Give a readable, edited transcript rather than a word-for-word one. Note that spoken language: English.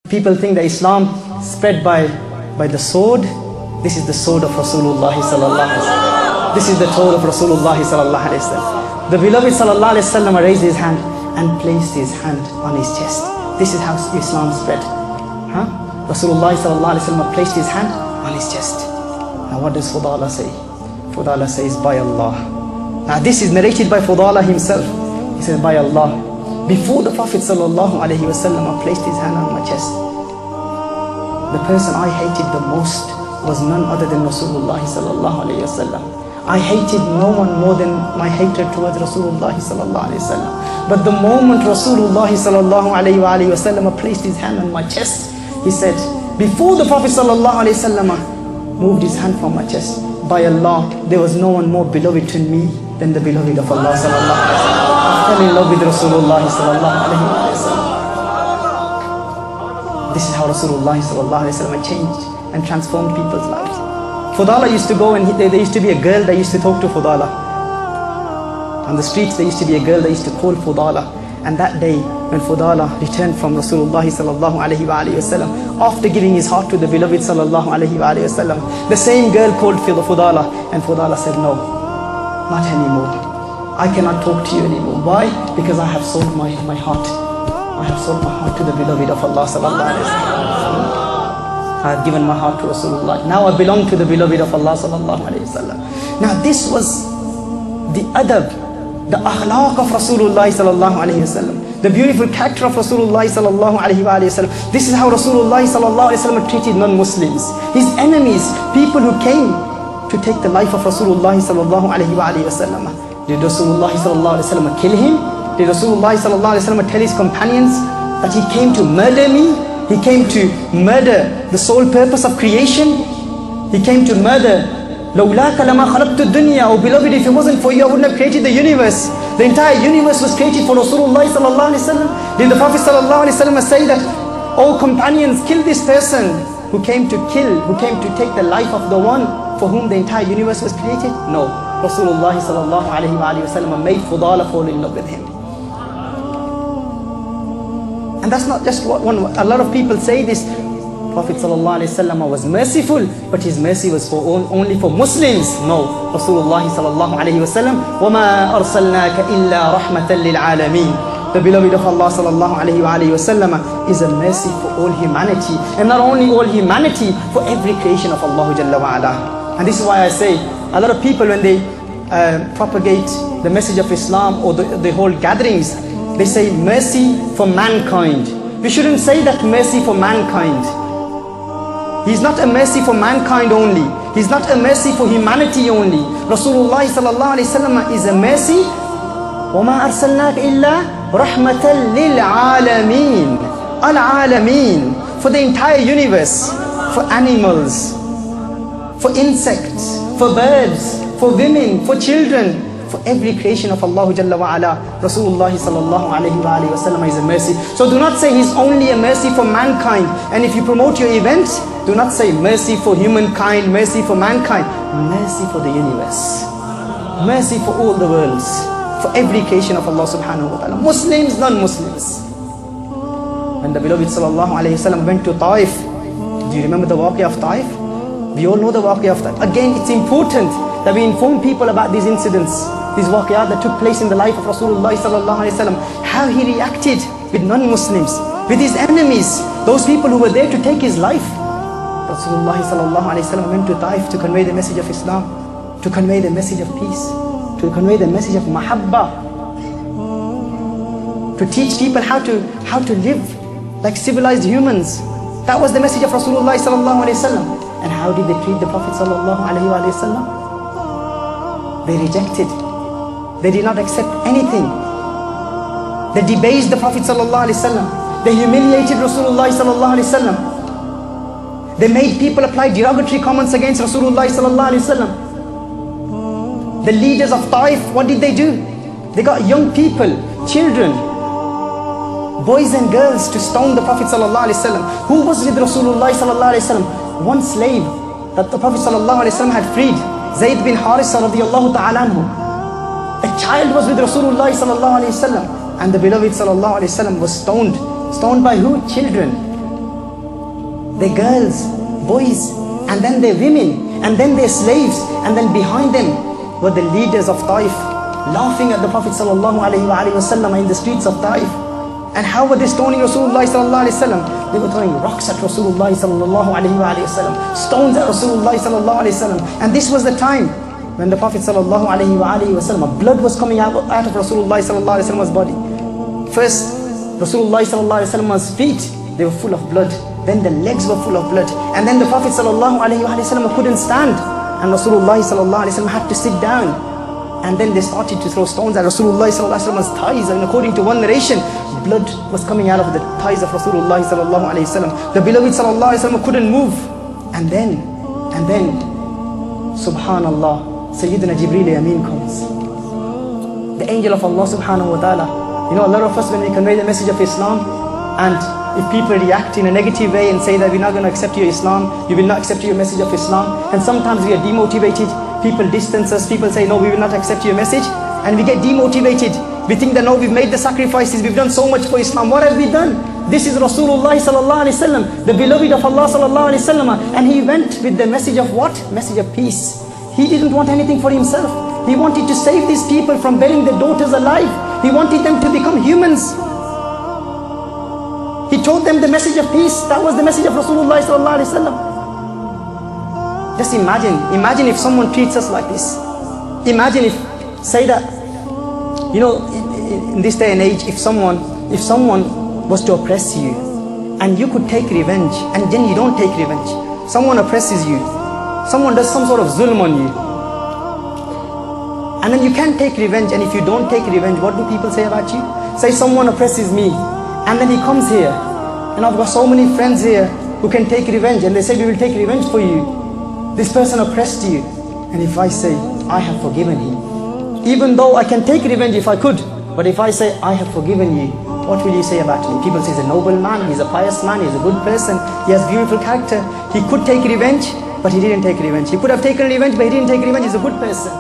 People think that Islam spread by the sword. This is the sword of Rasulullah sallallahu alaihi wasallam. This is the sword of Rasulullah sallallahu alaihi wasallam. The beloved sallallahu alaihi wasallam raised his hand and placed his hand on his chest. This is how Islam spread. Rasulullah sallallahu alaihi wasallam placed his hand on his chest. Now what does Fudala say? Fudala says, by Allah. Now this is narrated by Fudala himself. He says, by Allah. Before the Prophet sallallahu alaihi wasallam placed his hand on my chest, the person I hated the most was none other than Rasulullah sallallahu alaihi wasallam. I hated no one more than my hatred towards Rasulullah sallallahu alaihi wasallam. But the moment Rasulullah sallallahu alaihi wasallam placed his hand on my chest, he said, before the Prophet sallallahu alaihi wasallam moved his hand from my chest, by Allah, there was no one more beloved to me than the beloved of Allah sallallahu alaihi wasallam. I fell in love with Rasulullah sallallahu alaihi wasallam. This is how Rasulullah sallallahu alaihi wasallam changed and transformed people's lives. Fudala used to go and there used to be a girl that used to talk to Fudala. On the streets there used to be a girl that used to call Fudala. And that day when Fudala returned from Rasulullah sallallahu alaihi wasallam, after giving his heart to the beloved sallallahu alaihi wasallam, the same girl called Fudala, and Fudala said, no, not anymore. I cannot talk to you anymore. Why? Because I have sold my heart. I have sold my heart to the beloved of Allah sallallahu alaihi wasallam. I have given my heart to Rasulullah. Now I belong to the beloved of Allah sallallahu alaihi wasallam. Now this was the adab, the akhlaq of Rasulullah sallallahu alaihi wasallam, the beautiful character of Rasulullah sallallahu alaihi wasallam. This is how Rasulullah sallallahu alaihi wasallam treated non-Muslims, his enemies, people who came to take the life of Rasulullah sallallahu alaihi wasallam. Did Rasulullah sallallahu alaihi wasallam kill him? Did Rasulullah sallallahu alaihi wasallam tell his companions that he came to murder me? He came to murder the sole purpose of creation. He came to murder. لَوْلَاكَ لَمَا خَلَقْتُ الدُّنْيَا. Oh beloved, if it wasn't for you, I wouldn't have created the universe. The entire universe was created for Rasulullah sallallahu alaihi wasallam. Did the Prophet sallallahu alaihi wasallam say that, oh companions, kill this person who came to kill, who came to take the life of the one for whom the entire universe was created? No. Rasulullah sallallahu alaihi wasallam made Fudala fall in love with him. And that's not just what one. A lot of people say this. Prophet sallallahu alaihi wasallam was merciful, but his mercy was only for Muslims. No, Rasulullah sallallahu alaihi wasallam, وَمَا أَرْسَلْنَاكَ إِلَّا رَحْمَةً لِلْعَالَمِينَ. The beloved of Allah sallallahu alaihi wasallam is a mercy for all humanity, and not only all humanity, for every creation of Allah Jalla wa Ala. And this is why I say, a lot of people when they propagate the message of Islam or the whole gatherings, they say mercy for mankind. We shouldn't say that mercy for mankind. He's not a mercy for mankind only. He's not a mercy for humanity only. Rasulullah sallallahu alaihi wasallam is a mercy. وَمَا أَرْسَلْنَاكَ إِلَّا رَحْمَةً لِلْعَالَمِينَ. Al-Alameen. For the entire universe. For animals. For insects. For birds. For women. For children. For every creation of Allah Jalla wa Ala, Rasulullah sallallahu alaihi wa sallam is a mercy. So do not say he's only a mercy for mankind. And if you promote your events, do not say mercy for humankind, mercy for mankind. Mercy for the universe. Mercy for all the worlds. For every creation of Allah subhanahu wa ta'ala. Muslims, non-Muslims. When the beloved sallallahu alaihi wa sallam went to Taif, do you remember the waqi of Taif? We all know the waqi of Taif. Again, it's important that we inform people about these incidents, these waqiyat that took place in the life of Rasulullah sallallahu alaihi wasallam, how he reacted with non-Muslims, with his enemies, those people who were there to take his life. Rasulullah sallallahu alaihi wasallam went to Taif to convey the message of Islam, to convey the message of peace, to convey the message of mahabbah, to teach people how to live like civilized humans. That was the message of Rasulullah sallallahu alaihi wasallam. And how did they treat the Prophet sallallahu alaihi wasallam? They rejected. They did not accept anything. They debased the Prophet sallallahu alaihi wasallam. They humiliated Rasulullah sallallahu alaihi wasallam. They made people apply derogatory comments against Rasulullah sallallahu alaihi wasallam. The leaders of Taif, what did they do? They got young people, children, boys and girls to stone the Prophet sallallahu alaihi wasallam. Who was with Rasulullah sallallahu alaihi wasallam? One slave that the Prophet sallallahu alaihi wasallam had freed, Zayd bin Harisa radiyallahu ta'ala anhu. A child was with Rasulullah sallallahu alaihi wasallam, and the beloved sallallahu alaihi wasallam was stoned. Stoned by who? Children. their girls, boys, and then their women, and then their slaves, and then behind them were the leaders of Taif, laughing at the Prophet ﷺ in the streets of Taif. And how were they stoning Rasulullah ﷺ? They were throwing rocks at Rasulullah ﷺ, stones at Rasulullah ﷺ. And this was the time when the Prophet ﷺ, blood was coming out of Rasulullah ﷺ's body. First, Rasulullah ﷺ's feet, they were full of blood. Then the legs were full of blood. And then the Prophet ﷺ couldn't stand. And Rasulullah ﷺ had to sit down. And then they started to throw stones at Rasulullah ﷺ's thighs. And according to one narration, blood was coming out of the thighs of Rasulullah ﷺ. The beloved ﷺ couldn't move. And then, Subhanallah, Sayyidina Jibreel Amin comes. The angel of Allah subhanahu wa ta'ala. You know, a lot of us, when we convey the message of Islam, and if people react in a negative way and say that we're not going to accept your Islam, you will not accept your message of Islam, and sometimes we are demotivated, people distance us, people say no, we will not accept your message, and we get demotivated. We think that no, we've made the sacrifices, we've done so much for Islam. What have we done? This is Rasulullah sallallahu alaihi wasallam, the beloved of Allah sallallahu alaihi wasallam, and he went with the message of what? Message of peace. He didn't want anything for himself. He wanted to save these people from burying their daughters alive. He wanted them to become humans. He told them the message of peace. That was the message of Rasulullah sallallahu alaihi wasallam. Just imagine if someone treats us like this. Imagine if, say that, you know, in this day and age, if someone was to oppress you, and you could take revenge, and then you don't take revenge. Someone oppresses you, someone does some sort of zulm on you, and then you can't take revenge, and if you don't take revenge, what do people say about you? Say someone oppresses me, and then he comes here, and I've got so many friends here who can take revenge, and they say we will take revenge for you. This person oppressed you, and if I say I have forgiven him, even though I can take revenge if I could, but if I say I have forgiven you, what will you say about me? People say he's a noble man, he's a pious man, he's a good person, he has beautiful character. He could take revenge, but he didn't take revenge. He could have taken revenge, but he didn't take revenge. He's a good person.